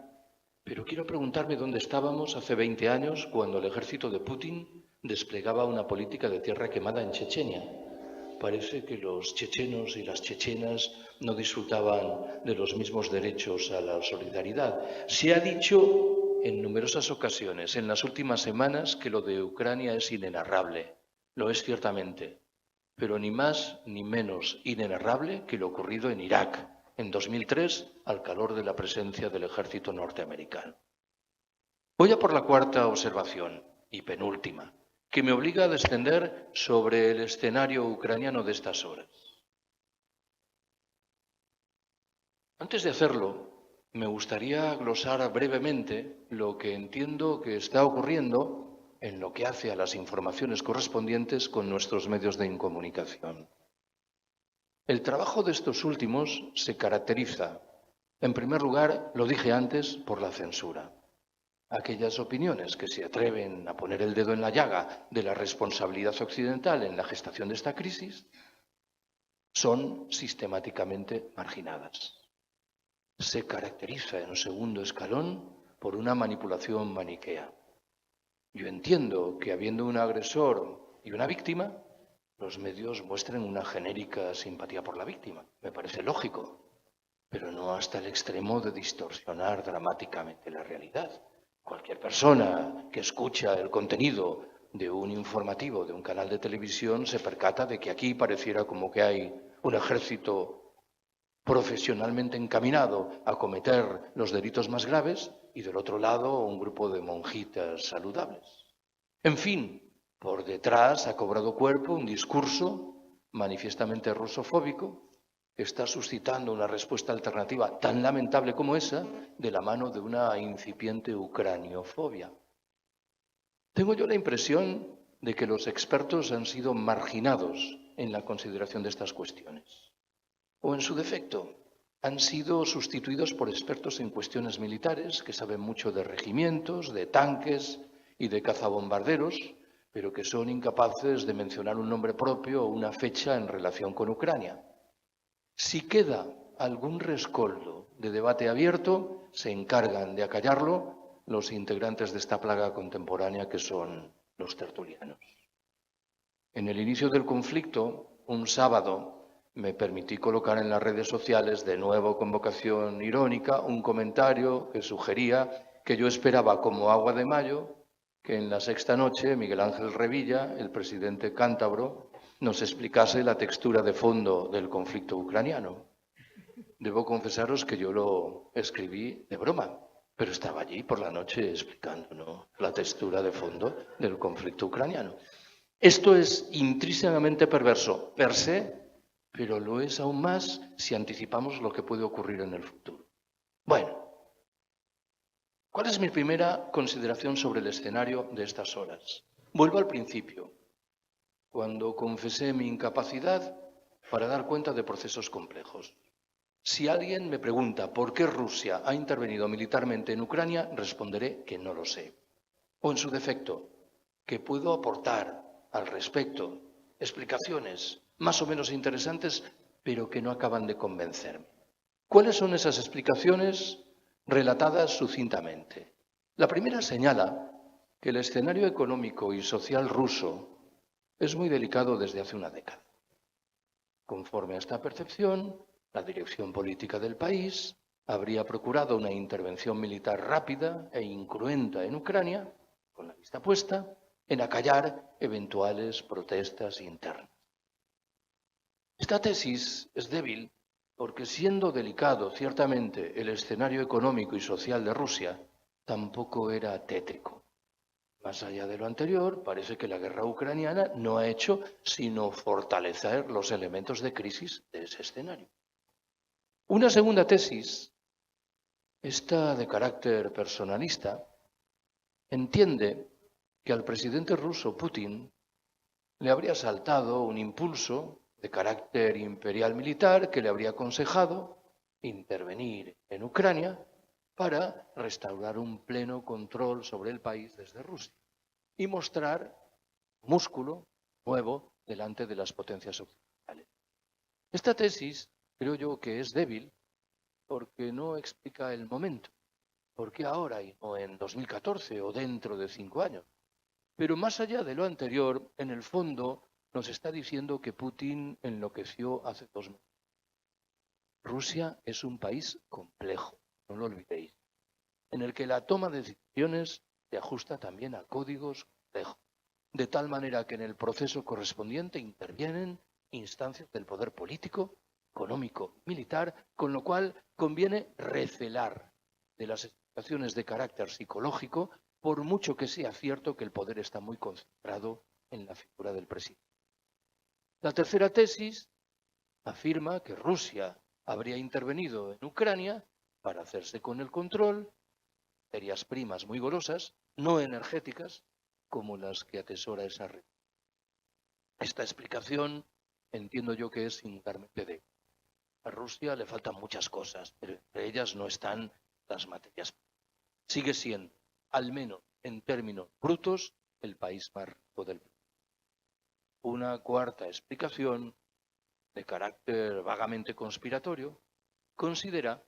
Pero quiero preguntarme dónde estábamos hace 20 años cuando el ejército de Putin desplegaba una política de tierra quemada en Chechenia. Parece que los chechenos y las chechenas no disfrutaban de los mismos derechos a la solidaridad. Se ha dicho en numerosas ocasiones en las últimas semanas que lo de Ucrania es inenarrable. Lo es ciertamente, pero ni más ni menos inenarrable que lo ocurrido en Irak en 2003 al calor de la presencia del ejército norteamericano. Voy a por la cuarta observación y penúltima, que me obliga a descender sobre el escenario ucraniano de estas horas. Antes de hacerlo, me gustaría glosar brevemente lo que entiendo que está ocurriendo en lo que hace a las informaciones correspondientes con nuestros medios de comunicación. El trabajo de estos últimos se caracteriza, en primer lugar, lo dije antes, por la censura. Aquellas opiniones que se atreven a poner el dedo en la llaga de la responsabilidad occidental en la gestación de esta crisis son sistemáticamente marginadas. Se caracteriza en un segundo escalón por una manipulación maniquea. Yo entiendo que habiendo un agresor y una víctima, los medios muestren una genérica simpatía por la víctima. Me parece lógico, pero no hasta el extremo de distorsionar dramáticamente la realidad. Cualquier persona que escucha el contenido de un informativo de un canal de televisión se percata de que aquí pareciera como que hay un ejército profesionalmente encaminado a cometer los delitos más graves y del otro lado un grupo de monjitas saludables. En fin, por detrás ha cobrado cuerpo un discurso manifiestamente rusofóbico que está suscitando una respuesta alternativa tan lamentable como esa de la mano de una incipiente ucraniofobia. Tengo yo la impresión de que los expertos han sido marginados en la consideración de estas cuestiones. O en su defecto, han sido sustituidos por expertos en cuestiones militares que saben mucho de regimientos, de tanques y de cazabombarderos, pero que son incapaces de mencionar un nombre propio o una fecha en relación con Ucrania. Si queda algún rescoldo de debate abierto, se encargan de acallarlo los integrantes de esta plaga contemporánea que son los tertulianos. En el inicio del conflicto, un sábado, me permití colocar en las redes sociales, de nuevo con vocación irónica, un comentario que sugería que yo esperaba como agua de mayo que en la sexta noche Miguel Ángel Revilla, el presidente cántabro, nos explicase la textura de fondo del conflicto ucraniano. Debo confesaros que yo lo escribí de broma, pero estaba allí por la noche explicando, ¿no?, la textura de fondo del conflicto ucraniano. Esto es intrínsecamente perverso per se, pero lo es aún más si anticipamos lo que puede ocurrir en el futuro. Bueno, ¿cuál es mi primera consideración sobre el escenario de estas horas? Vuelvo al principio, cuando confesé mi incapacidad para dar cuenta de procesos complejos. Si alguien me pregunta por qué Rusia ha intervenido militarmente en Ucrania, responderé que no lo sé. O en su defecto, que puedo aportar al respecto explicaciones más o menos interesantes, pero que no acaban de convencerme. ¿Cuáles son esas explicaciones relatadas sucintamente? La primera señala que el escenario económico y social ruso es muy delicado desde hace una década. Conforme a esta percepción, la dirección política del país habría procurado una intervención militar rápida e incruenta en Ucrania, con la vista puesta en acallar eventuales protestas internas. Esta tesis es débil porque, siendo delicado ciertamente el escenario económico y social de Rusia, tampoco era tétrico. Más allá de lo anterior, parece que la guerra ucraniana no ha hecho sino fortalecer los elementos de crisis de ese escenario. Una segunda tesis, esta de carácter personalista, entiende que al presidente ruso Putin le habría saltado un impulso de carácter imperial militar que le habría aconsejado intervenir en Ucrania para restaurar un pleno control sobre el país desde Rusia y mostrar músculo nuevo delante de las potencias occidentales. Esta tesis creo yo que es débil porque no explica el momento. ¿Por qué ahora y no en 2014 o dentro de 5 años? Pero más allá de lo anterior, en el fondo nos está diciendo que Putin enloqueció hace 2 meses. Rusia es un país complejo, no lo olvidéis, en el que la toma de decisiones se ajusta también a códigos complejos, de tal manera que en el proceso correspondiente intervienen instancias del poder político, económico, militar, con lo cual conviene recelar de las explicaciones de carácter psicológico, por mucho que sea cierto que el poder está muy concentrado en la figura del presidente. La tercera tesis afirma que Rusia habría intervenido en Ucrania para hacerse con el control de materias primas muy golosas, no energéticas, como las que atesora esa región. Esta explicación entiendo yo que es singularmente débil. A Rusia le faltan muchas cosas, pero entre ellas no están las materias primas. Sigue siendo, al menos en términos brutos, el país más rico del mundo. Una cuarta explicación, de carácter vagamente conspiratorio, considera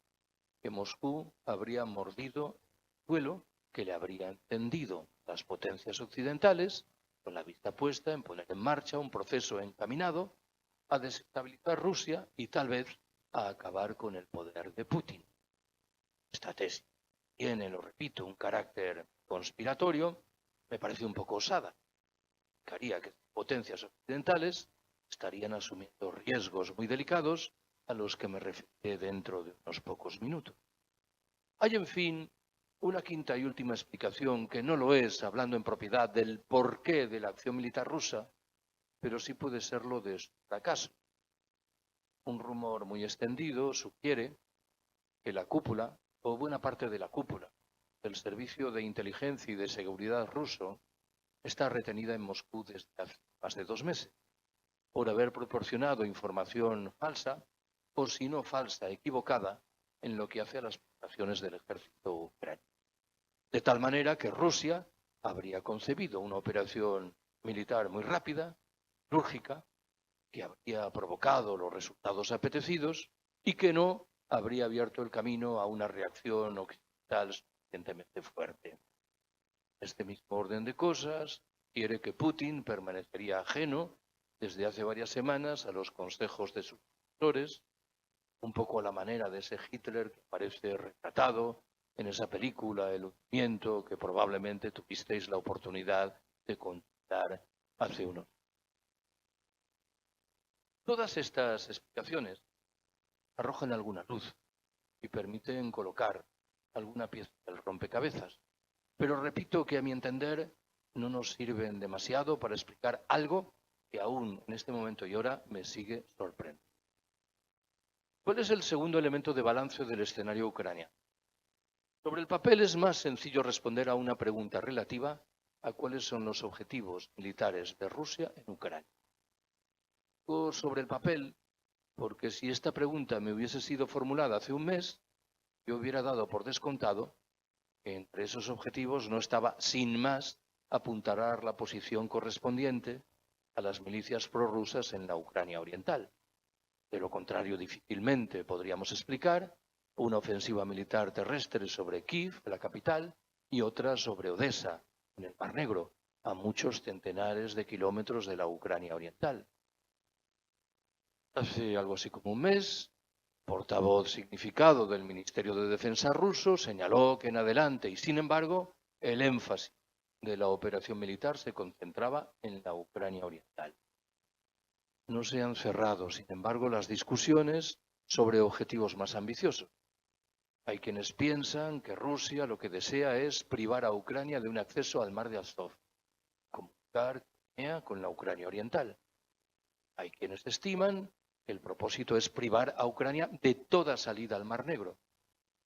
que Moscú habría mordido el suelo que le habrían tendido las potencias occidentales, con la vista puesta en poner en marcha un proceso encaminado a desestabilizar Rusia y tal vez a acabar con el poder de Putin. Esta tesis tiene, lo repito, un carácter conspiratorio, me parece un poco osada. Indicaría que las potencias occidentales estarían asumiendo riesgos muy delicados a los que me referiré dentro de unos pocos minutos. Hay, en fin, una quinta y última explicación que no lo es, hablando en propiedad del porqué de la acción militar rusa, pero sí puede serlo de su fracaso. Un rumor muy extendido sugiere que la cúpula, o buena parte de la cúpula, del Servicio de Inteligencia y de Seguridad ruso está retenida en Moscú desde hace más de 2 meses, por haber proporcionado información falsa, o si no falsa, equivocada, en lo que hace a las operaciones del ejército ucraniano. De tal manera que Rusia habría concebido una operación militar muy rápida, quirúrgica, que habría provocado los resultados apetecidos y que no habría abierto el camino a una reacción occidental suficientemente fuerte. Este mismo orden de cosas quiere que Putin permanecería ajeno desde hace varias semanas a los consejos de sus asesores, un poco a la manera de ese Hitler que aparece retratado en esa película El hundimiento que probablemente tuvisteis la oportunidad de contemplar hace unos. Todas estas explicaciones arrojan alguna luz y permiten colocar alguna pieza del rompecabezas. Pero repito que, a mi entender, no nos sirven demasiado para explicar algo que aún en este momento y hora me sigue sorprendiendo. ¿Cuál es el segundo elemento de balance del escenario ucraniano? Sobre el papel es más sencillo responder a una pregunta relativa a cuáles son los objetivos militares de Rusia en Ucrania. O sobre el papel, porque si esta pregunta me hubiese sido formulada hace un mes, yo hubiera dado por descontado que entre esos objetivos no estaba, sin más, apuntalar la posición correspondiente a las milicias prorrusas en la Ucrania oriental. De lo contrario, difícilmente podríamos explicar una ofensiva militar terrestre sobre Kiev, la capital, y otra sobre Odessa, en el Mar Negro, a muchos centenares de kilómetros de la Ucrania oriental. Hace algo así como un mes, portavoz significado del Ministerio de Defensa ruso señaló que en adelante, y sin embargo, el énfasis de la operación militar se concentraba en la Ucrania oriental. No se han cerrado, sin embargo, las discusiones sobre objetivos más ambiciosos. Hay quienes piensan que Rusia lo que desea es privar a Ucrania de un acceso al mar de Azov, comunicar Crimea con la Ucrania oriental. Hay quienes estiman que el propósito es privar a Ucrania de toda salida al Mar Negro.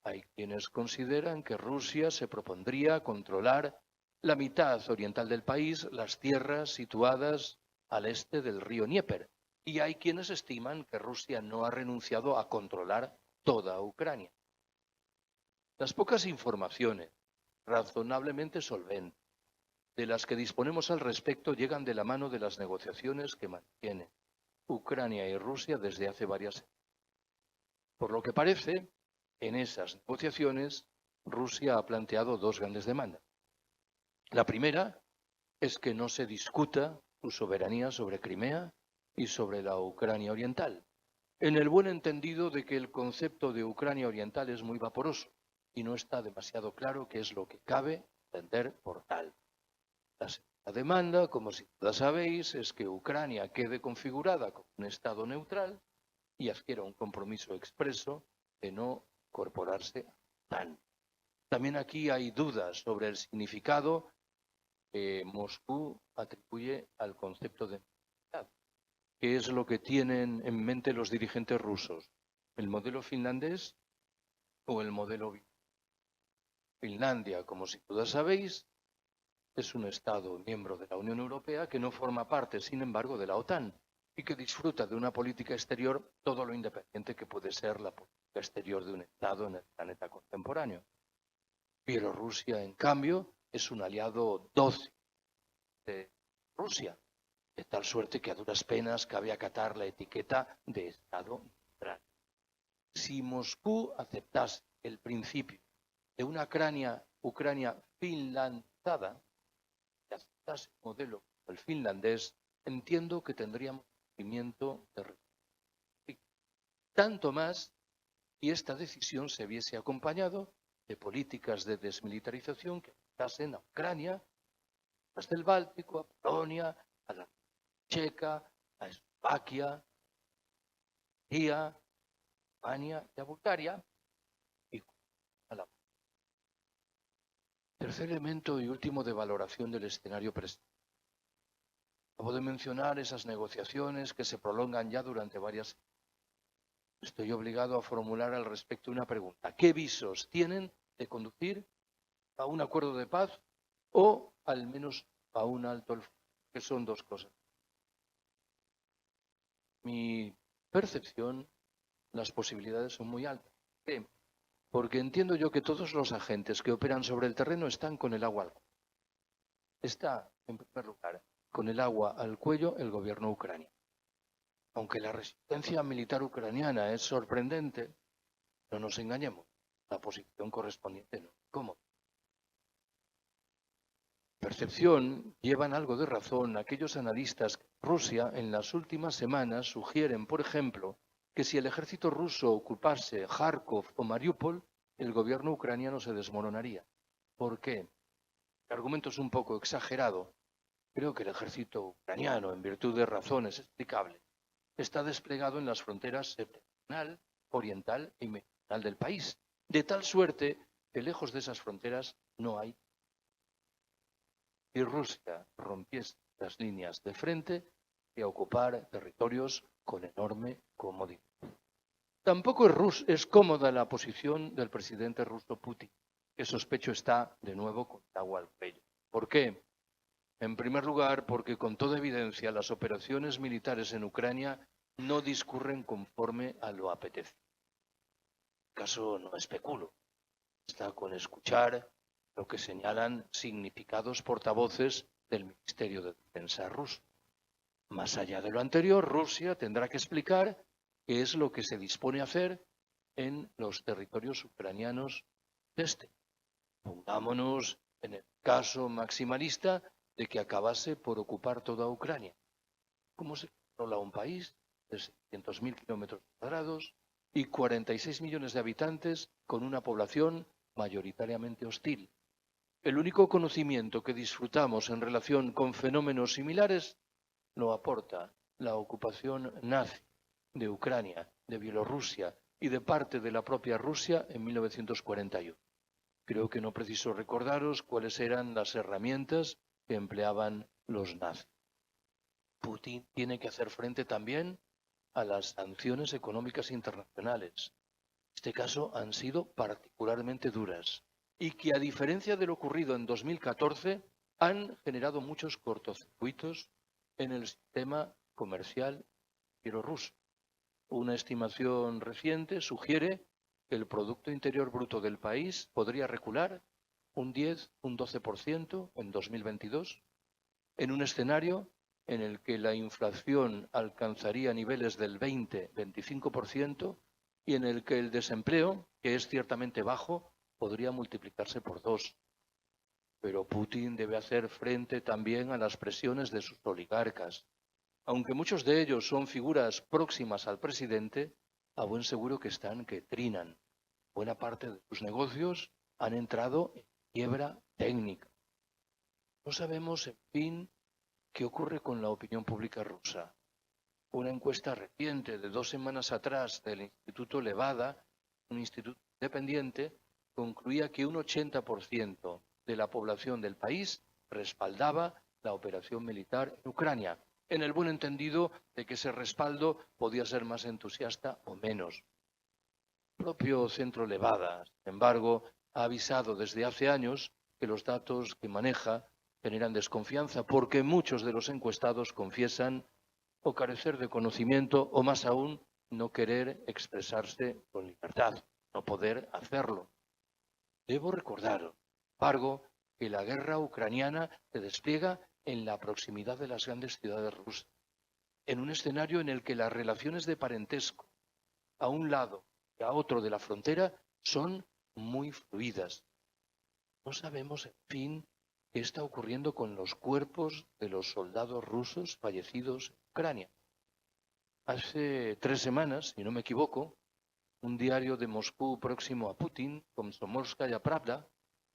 Hay quienes consideran que Rusia se propondría controlar la mitad oriental del país, las tierras situadas al este del río Dnieper. Y hay quienes estiman que Rusia no ha renunciado a controlar toda Ucrania. Las pocas informaciones razonablemente solventes de las que disponemos al respecto llegan de la mano de las negociaciones que mantienen Ucrania y Rusia desde hace varias semanas. Por lo que parece, en esas negociaciones, Rusia ha planteado dos grandes demandas. La primera es que no se discuta su soberanía sobre Crimea y sobre la Ucrania oriental, en el buen entendido de que el concepto de Ucrania oriental es muy vaporoso y no está demasiado claro qué es lo que cabe entender por tal. La segunda demanda, como si todas sabéis, es que Ucrania quede configurada como un Estado neutral y adquiera un compromiso expreso de no incorporarse a la OTAN. También aquí hay dudas sobre el significado que Moscú atribuye al concepto de neutralidad. ¿Qué es lo que tienen en mente los dirigentes rusos? ¿El modelo finlandés o el modelo binario? Finlandia, como si todas sabéis, es un Estado miembro de la Unión Europea que no forma parte, sin embargo, de la OTAN y que disfruta de una política exterior todo lo independiente que puede ser la política exterior de un Estado en el planeta contemporáneo. Bielorrusia, en cambio, es un aliado dócil de Rusia, de tal suerte que a duras penas cabe acatar la etiqueta de Estado neutral. Si Moscú aceptase el principio de una Ucrania finlandizada, si aceptase el modelo del finlandés, entiendo que tendríamos movimiento de respuesta. Tanto más si esta decisión se viese acompañado de políticas de desmilitarización que afectasen a Ucrania, desde el Báltico, a Polonia, a la Checa, a Eslovaquia, a Hungría, a Alemania y a Bulgaria, y a la. Tercer elemento y último de valoración del escenario presente. Acabo de mencionar esas negociaciones que se prolongan ya durante varias semanas. Estoy obligado a formular al respecto una pregunta. ¿Qué visos tienen de conducir a un acuerdo de paz o al menos a un alto el fuego? Que son dos cosas. Mi percepción, las posibilidades son muy altas. ¿Por qué? Porque entiendo yo que todos los agentes que operan sobre el terreno están con el agua al cuello. Está, en primer lugar, con el agua al cuello el gobierno ucraniano. Aunque la resistencia militar ucraniana es sorprendente, no nos engañemos, la posición correspondiente no. ¿Cómo? Percepción llevan algo de razón aquellos analistas que Rusia en las últimas semanas sugieren, por ejemplo, que si el ejército ruso ocupase Kharkov o Mariupol, el gobierno ucraniano se desmoronaría. ¿Por qué? El argumento es un poco exagerado. Creo que el ejército ucraniano, en virtud de razones explicables, está desplegado en las fronteras septentrional, oriental y meridional del país, de tal suerte que lejos de esas fronteras no hay. si Rusia rompiese las líneas de frente y a ocupar territorios con enorme comodidad. Tampoco es cómoda la posición del presidente ruso Putin, que sospecho está de nuevo con agua al cuello. ¿Por qué? En primer lugar, porque con toda evidencia las operaciones militares en Ucrania no discurren conforme a lo apetecido. Caso no especulo, está con escuchar lo que señalan significados portavoces del Ministerio de Defensa ruso. Más allá de lo anterior, Rusia tendrá que explicar qué es lo que se dispone a hacer en los territorios ucranianos de este. Pongámonos en el caso maximalista de que acabase por ocupar toda Ucrania. ¿Cómo se controla un país de 600.000 kilómetros cuadrados y 46 millones de habitantes con una población mayoritariamente hostil? El único conocimiento que disfrutamos en relación con fenómenos similares lo aporta la ocupación nazi de Ucrania, de Bielorrusia y de parte de la propia Rusia en 1941. Creo que no preciso recordaros cuáles eran las herramientas que empleaban los nazis. Putin tiene que hacer frente también a las sanciones económicas internacionales. En este caso han sido particularmente duras y que, a diferencia de lo ocurrido en 2014, han generado muchos cortocircuitos en el sistema comercial bielorruso. Una estimación reciente sugiere que el Producto Interior Bruto del país podría recular un 10, un 12% en 2022, en un escenario en el que la inflación alcanzaría niveles del 20-25% y en el que el desempleo, que es ciertamente bajo, podría multiplicarse por 2. Pero Putin debe hacer frente también a las presiones de sus oligarcas. Aunque muchos de ellos son figuras próximas al presidente, a buen seguro que están que trinan. Buena parte de sus negocios han entrado en quiebra técnica. No sabemos, en fin, qué ocurre con la opinión pública rusa. Una encuesta reciente de 2 semanas atrás del Instituto Levada, un instituto independiente, concluía que un 80% de la población del país respaldaba la operación militar en Ucrania, en el buen entendido de que ese respaldo podía ser más entusiasta o menos. El propio Centro Levada, sin embargo, ha avisado desde hace años que los datos que maneja generan desconfianza porque muchos de los encuestados confiesan o carecer de conocimiento o, más aún, no querer expresarse con libertad, no poder hacerlo. Debo recordaros, sin embargo, que la guerra ucraniana se despliega en la proximidad de las grandes ciudades rusas, en un escenario en el que las relaciones de parentesco a un lado y a otro de la frontera son muy fluidas. No sabemos, en fin, qué está ocurriendo con los cuerpos de los soldados rusos fallecidos en Ucrania. Hace 3 semanas, si no me equivoco, un diario de Moscú próximo a Putin, Komsomolskaya Pravda,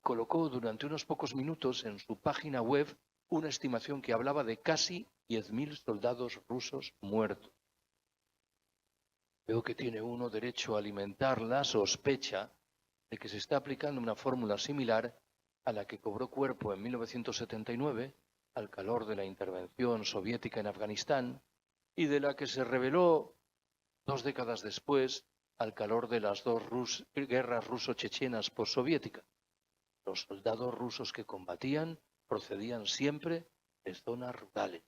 colocó durante unos pocos minutos en su página web una estimación que hablaba de casi 10.000 soldados rusos muertos. Veo que tiene uno derecho a alimentar la sospecha de que se está aplicando una fórmula similar a la que cobró cuerpo en 1979, al calor de la intervención soviética en Afganistán, y de la que se reveló 2 décadas después al calor de las 2 guerras ruso-chechenas postsoviéticas. Los soldados rusos que combatían procedían siempre de zonas rurales,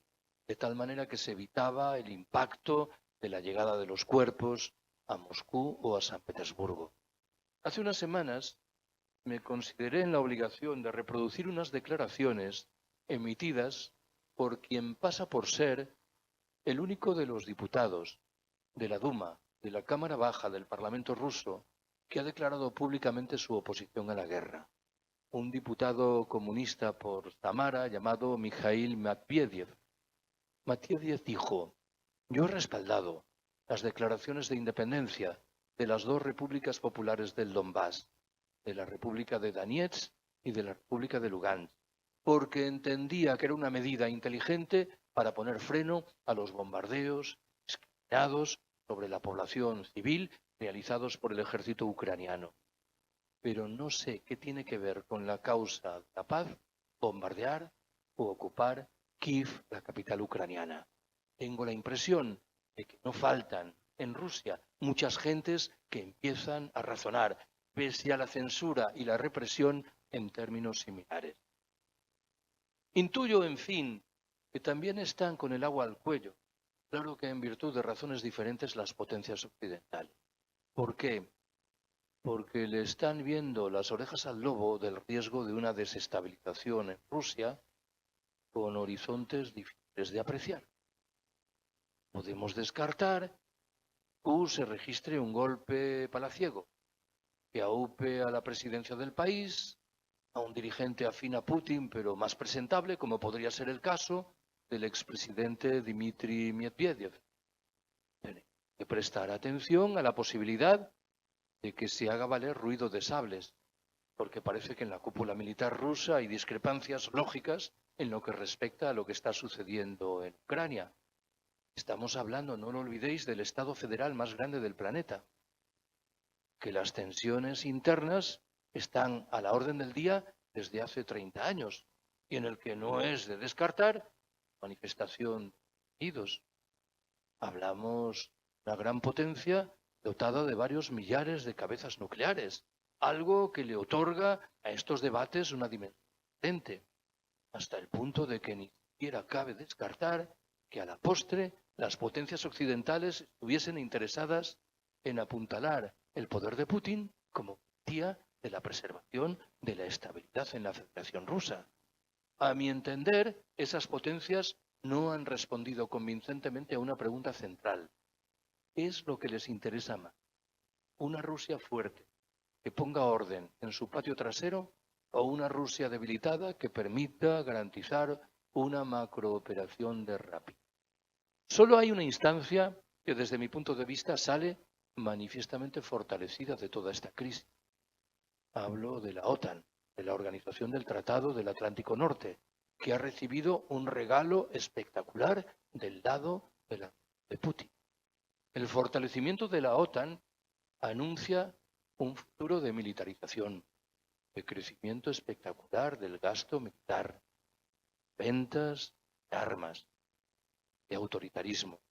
de tal manera que se evitaba el impacto de la llegada de los cuerpos a Moscú o a San Petersburgo. Hace unas semanas me consideré en la obligación de reproducir unas declaraciones emitidas por quien pasa por ser el único de los diputados de la Duma, de la Cámara Baja del Parlamento ruso, que ha declarado públicamente su oposición a la guerra. Un diputado comunista por Samara llamado Mikhail Medvedev. Medvedev dijo: yo he respaldado las declaraciones de independencia de las 2 repúblicas populares del Donbass, de la República de Donetsk y de la República de Lugansk, porque entendía que era una medida inteligente para poner freno a los bombardeos indiscriminados sobre la población civil realizados por el ejército ucraniano. Pero no sé qué tiene que ver con la causa de la paz bombardear o ocupar Kiev, la capital ucraniana. Tengo la impresión de que no faltan en Rusia muchas gentes que empiezan a razonar, pese a la censura y la represión, en términos similares. Intuyo, en fin, que también están con el agua al cuello, claro que en virtud de razones diferentes, las potencias occidentales. ¿Por qué? Porque le están viendo las orejas al lobo del riesgo de una desestabilización en Rusia con horizontes difíciles de apreciar. Podemos descartar que se registre un golpe palaciego, que aupe a la presidencia del país, a un dirigente afín a Putin, pero más presentable, como podría ser el caso del expresidente Dmitry Medvedev. Tiene que prestar atención a la posibilidad de que se haga valer ruido de sables, porque parece que en la cúpula militar rusa hay discrepancias lógicas en lo que respecta a lo que está sucediendo en Ucrania. Estamos hablando, no lo olvidéis, del Estado federal más grande del planeta, que las tensiones internas están a la orden del día desde hace 30 años y en el que no es de descartar manifestación de unidos. Hablamos de una gran potencia dotada de varios millares de cabezas nucleares, algo que le otorga a estos debates una dimensión potente, hasta el punto de que ni siquiera cabe descartar que a la postre las potencias occidentales estuviesen interesadas en apuntalar el poder de Putin como garantía de la preservación de la estabilidad en la Federación Rusa. A mi entender, esas potencias no han respondido convincentemente a una pregunta central. ¿Qué es lo que les interesa más? ¿Una Rusia fuerte que ponga orden en su patio trasero o una Rusia debilitada que permita garantizar una macrooperación de rápido? Solo hay una instancia que desde mi punto de vista sale manifiestamente fortalecida de toda esta crisis. Hablo de la OTAN, de la Organización del Tratado del Atlántico Norte, que ha recibido un regalo espectacular del lado de Putin. El fortalecimiento de la OTAN anuncia un futuro de militarización, de crecimiento espectacular del gasto militar, ventas de armas, de autoritarismo,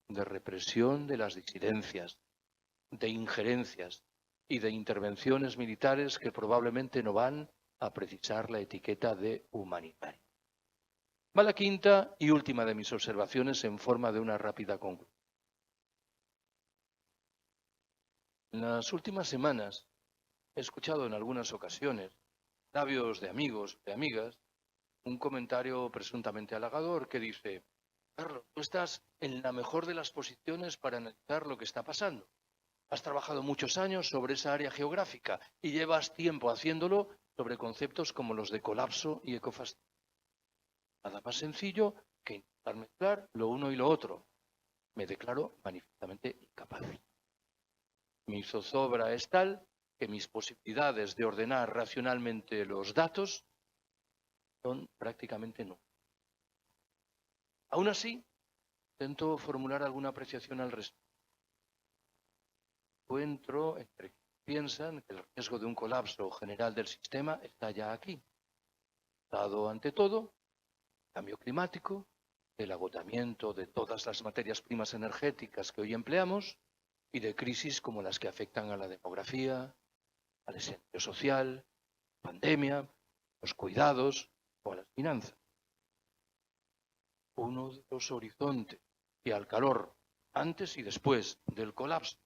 de represión de las disidencias, de injerencias y de intervenciones militares que probablemente no van a precisar la etiqueta de humanitario. Va la quinta y última de mis observaciones en forma de una rápida conclusión. En las últimas semanas he escuchado en algunas ocasiones, labios de amigos, de amigas, un comentario presuntamente halagador que dice: Carlos, tú estás en la mejor de las posiciones para analizar lo que está pasando. Has trabajado muchos años sobre esa área geográfica y llevas tiempo haciéndolo sobre conceptos como los de colapso y ecofascismo. Nada más sencillo que intentar mezclar lo uno y lo otro. Me declaro manifiestamente incapaz. Mi zozobra es tal que mis posibilidades de ordenar racionalmente los datos son prácticamente nulas. Aún así, intento formular alguna apreciación al respecto. Encuentro entre quienes piensan que el riesgo de un colapso general del sistema está ya aquí. Dado ante todo, el cambio climático, el agotamiento de todas las materias primas energéticas que hoy empleamos y de crisis como las que afectan a la demografía, al escenario social, pandemia, los cuidados o a las finanzas. Uno de los horizontes que al calor, antes y después del colapso,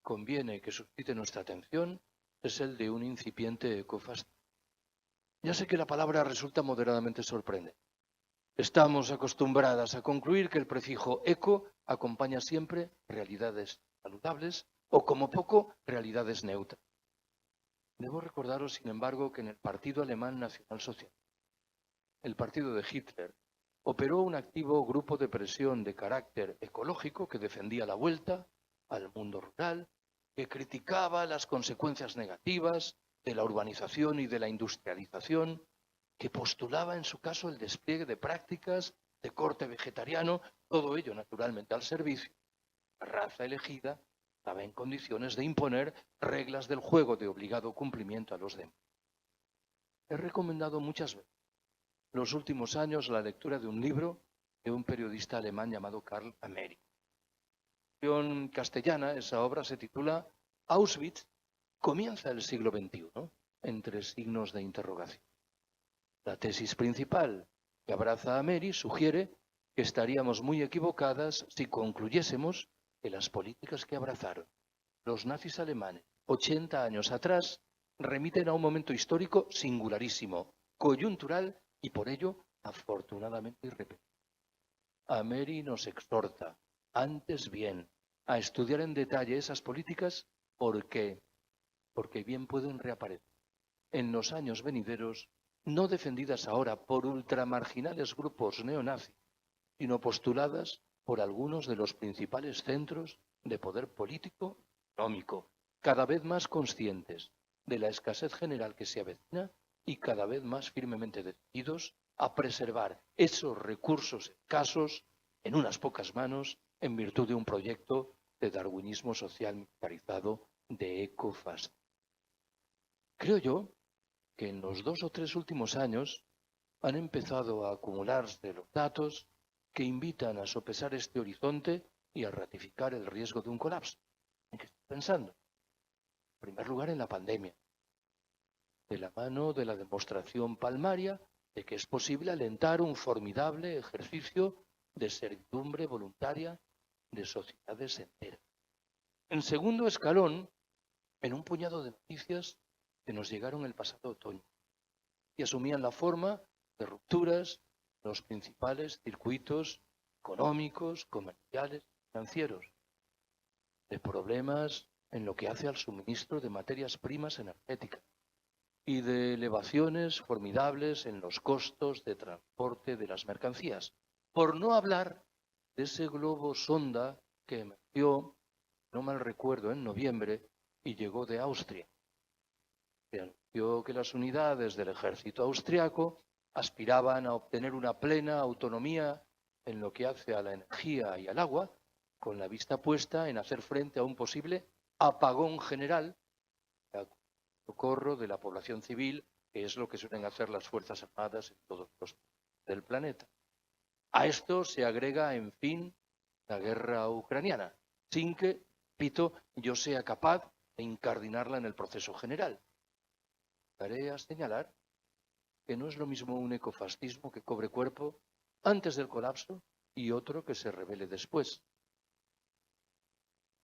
conviene que suscite nuestra atención es el de un incipiente ecofascismo. Ya sé que la palabra resulta moderadamente sorprendente. Estamos acostumbradas a concluir que el prefijo eco acompaña siempre realidades saludables o, como poco, realidades neutras. Debo recordaros, sin embargo, que en el Partido Alemán Nacional Socialista, el partido de Hitler, operó un activo grupo de presión de carácter ecológico que defendía la vuelta al mundo rural, que criticaba las consecuencias negativas de la urbanización y de la industrialización, que postulaba en su caso el despliegue de prácticas de corte vegetariano, todo ello naturalmente al servicio. La raza elegida estaba en condiciones de imponer reglas del juego de obligado cumplimiento a los demás. He recomendado muchas veces los últimos años la lectura de un libro de un periodista alemán llamado Karl Ameri. En versión castellana, esa obra se titula Auschwitz, comienza el siglo XXI, entre signos de interrogación. La tesis principal que abraza Ameri sugiere que estaríamos muy equivocadas si concluyésemos que las políticas que abrazaron los nazis alemanes 80 años atrás remiten a un momento histórico singularísimo, coyuntural y por ello afortunadamente irrepetible. Ameri nos exhorta, antes bien, a estudiar en detalle esas políticas porque bien pueden reaparecer en los años venideros, no defendidas ahora por ultramarginales grupos neonazis, sino postuladas por algunos de los principales centros de poder político y económico, cada vez más conscientes de la escasez general que se avecina y cada vez más firmemente decididos a preservar esos recursos escasos en unas pocas manos en virtud de un proyecto de darwinismo social militarizado de ecofascismo. Creo yo que en los 2 o 3 últimos años han empezado a acumularse los datos que invitan a sopesar este horizonte y a ratificar el riesgo de un colapso. ¿En qué estoy pensando? En primer lugar, en la pandemia, de la mano de la demostración palmaria de que es posible alentar un formidable ejercicio de servidumbre voluntaria de sociedades enteras. En segundo escalón, en un puñado de noticias que nos llegaron el pasado otoño y asumían la forma de rupturas en los principales circuitos económicos, comerciales, financieros, de problemas en lo que hace al suministro de materias primas energéticas y de elevaciones formidables en los costos de transporte de las mercancías, por no hablar de ese globo sonda que emergió, no mal recuerdo, en noviembre y llegó de Austria. Se anunció que las unidades del ejército austriaco aspiraban a obtener una plena autonomía en lo que hace a la energía y al agua, con la vista puesta en hacer frente a un posible apagón general, socorro de la población civil, que es lo que suelen hacer las Fuerzas Armadas en todos los países del planeta. A esto se agrega, en fin, la guerra ucraniana, sin que, repito, yo sea capaz de incardinarla en el proceso general. Daré a señalar que no es lo mismo un ecofascismo que cobre cuerpo antes del colapso y otro que se revele después.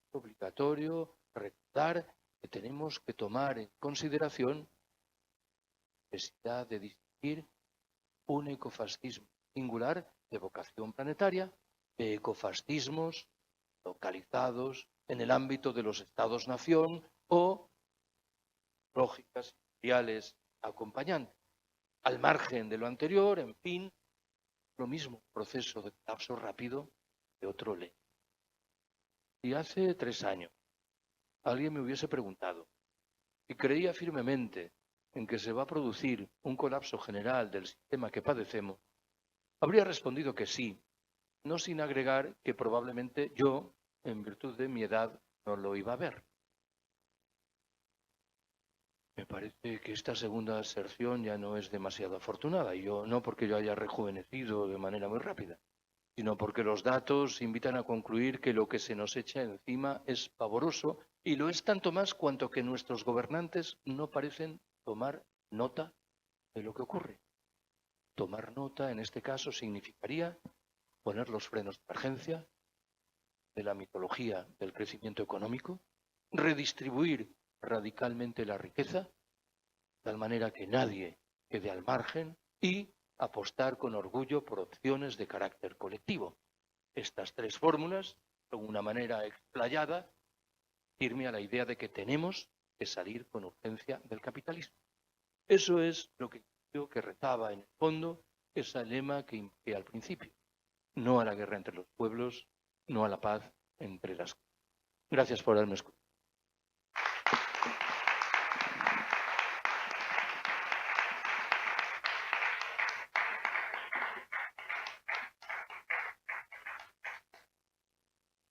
Es obligatorio recordar que tenemos que tomar en consideración la necesidad de distinguir un ecofascismo singular de vocación planetaria de ecofascismos localizados en el ámbito de los estados-nación o lógicas imperiales acompañantes. Al margen de lo anterior, en fin, lo mismo, proceso de colapso rápido de otro ley. Si hace 3 años alguien me hubiese preguntado si creía firmemente en que se va a producir un colapso general del sistema que padecemos, habría respondido que sí, no sin agregar que probablemente yo, en virtud de mi edad, no lo iba a ver. Me parece que esta segunda aserción ya no es demasiado afortunada, y no porque yo haya rejuvenecido de manera muy rápida, sino porque los datos invitan a concluir que lo que se nos echa encima es pavoroso, y lo es tanto más cuanto que nuestros gobernantes no parecen tomar nota de lo que ocurre. Tomar nota, en este caso, significaría poner los frenos de emergencia de la mitología del crecimiento económico, redistribuir radicalmente la riqueza, de tal manera que nadie quede al margen, y apostar con orgullo por opciones de carácter colectivo. Estas 3 fórmulas, de una manera explayada, firme a la idea de que tenemos que salir con urgencia del capitalismo. Eso es lo que yo que rezaba en el fondo ese lema que invoqué al principio. No a la guerra entre los pueblos, no a la paz entre las. Gracias por haberme escuchado.